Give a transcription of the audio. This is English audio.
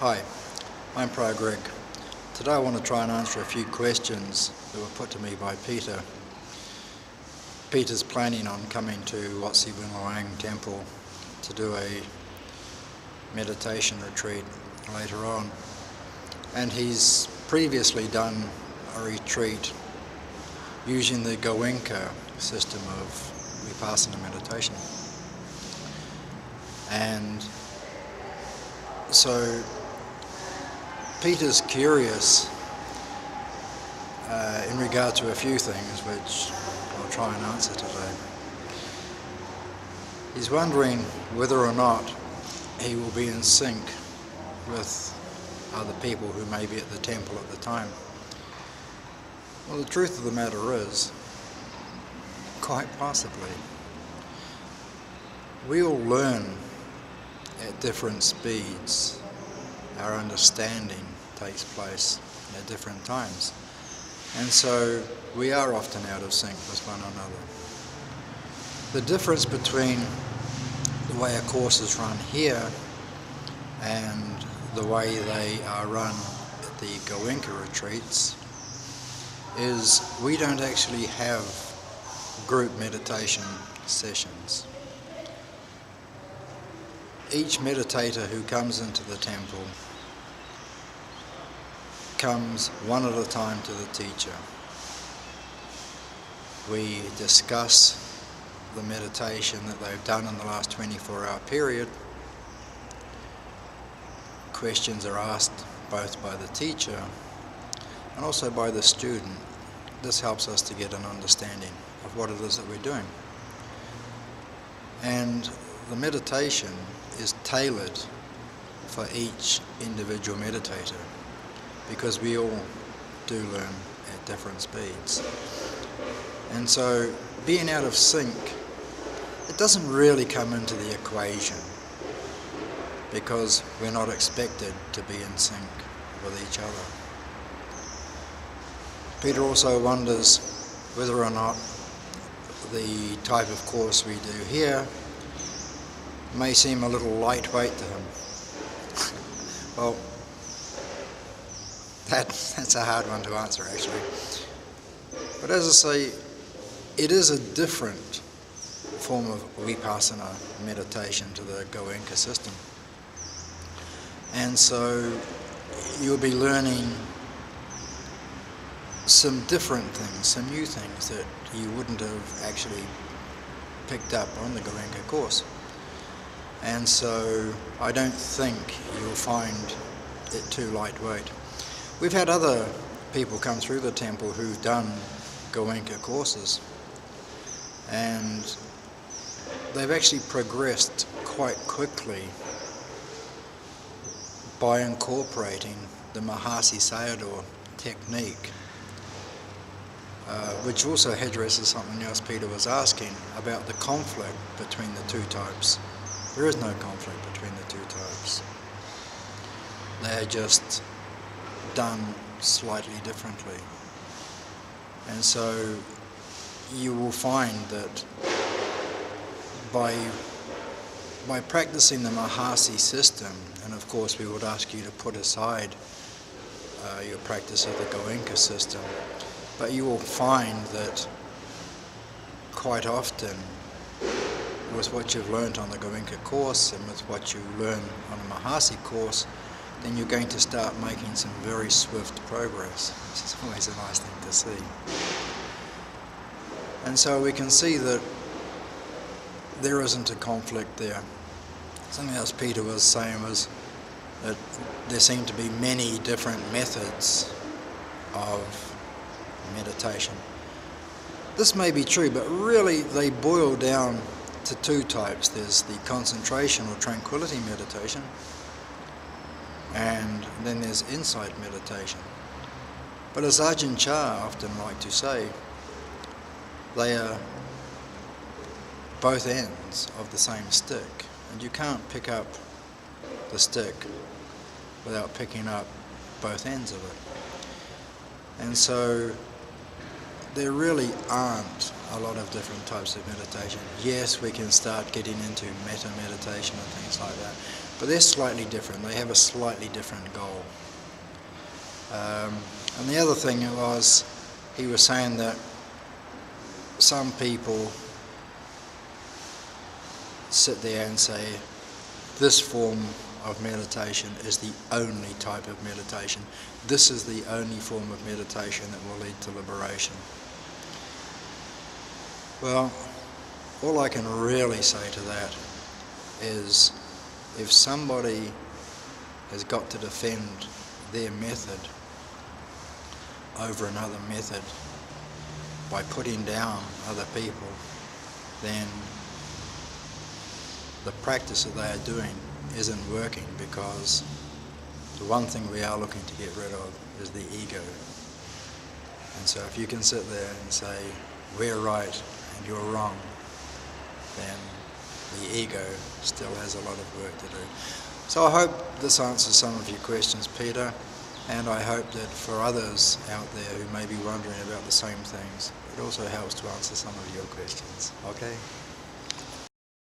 Hi, I'm Pro Greg. Today I want to try and answer a few questions that were put to me by Peter. Peter's planning on coming to Wat Si Wing Luang Temple to do a meditation retreat later on. And he's previously done a retreat using the Goenka system of Vipassana meditation. And so Peter's curious in regard to a few things which I'll try and answer today. He's wondering whether or not he will be in sync with other people who may be at the temple at the time. Well, the truth of the matter is, quite possibly. We all learn at different speeds. Our understanding takes place at different times. And so we are often out of sync with one another. The difference between the way a course is run here and the way they are run at the Goenka retreats is we don't actually have group meditation sessions. Each meditator who comes into the temple comes one at a time to the teacher. We discuss the meditation that they've done in the last 24-hour period. Questions are asked both by the teacher and also by the student. This helps us to get an understanding of what it is that we're doing. And the meditation is tailored for each individual meditator, because we all do learn at different speeds. And so being out of sync, it doesn't really come into the equation, because we're not expected to be in sync with each other. Peter also wonders whether or not the type of course we do here may seem a little lightweight to him. Well, that's a hard one to answer, actually. But as I say, it is a different form of Vipassana meditation to the Goenka system. And so you'll be learning some different things, some new things that you wouldn't have actually picked up on the Goenka course. And so I don't think you'll find it too lightweight. We've had other people come through the temple who've done Goenka courses, and they've actually progressed quite quickly by incorporating the Mahasi Sayadaw technique, which also addresses something else Peter was asking about the conflict between the two types. There is no conflict between the two types. They are just done slightly differently. And so you will find that by practicing the Mahasi system, and of course we would ask you to put aside your practice of the Goenka system, but you will find that quite often with what you've learned on the Goenka course and with what you learn on the Mahasi course, then you're going to start making some very swift progress, which is always a nice thing to see. And so we can see that there isn't a conflict there. Something else Peter was saying was that there seem to be many different methods of meditation. This may be true, but really they boil down to two types. There's the concentration or tranquility meditation, and then there's insight meditation. But as Ajahn Chah often liked to say, they are both ends of the same stick, and you can't pick up the stick without picking up both ends of it. And so there really aren't a lot of different types of meditation. Yes, we can start getting into metta meditation and things like that, But they're slightly different. They have a slightly different goal. And the other thing was, he was saying that some people sit there and say, this form of meditation is the only type of meditation. This is the only form of meditation that will lead to liberation. Well, all I can really say to that is, if somebody has got to defend their method over another method by putting down other people, then the practice that they are doing isn't working, because the one thing we are looking to get rid of is the ego. And so if you can sit there and say, we're right and you're wrong, then the ego still has a lot of work to do. So I hope this answers some of your questions, Peter, and I hope that for others out there who may be wondering about the same things, it also helps to answer some of your questions. Okay?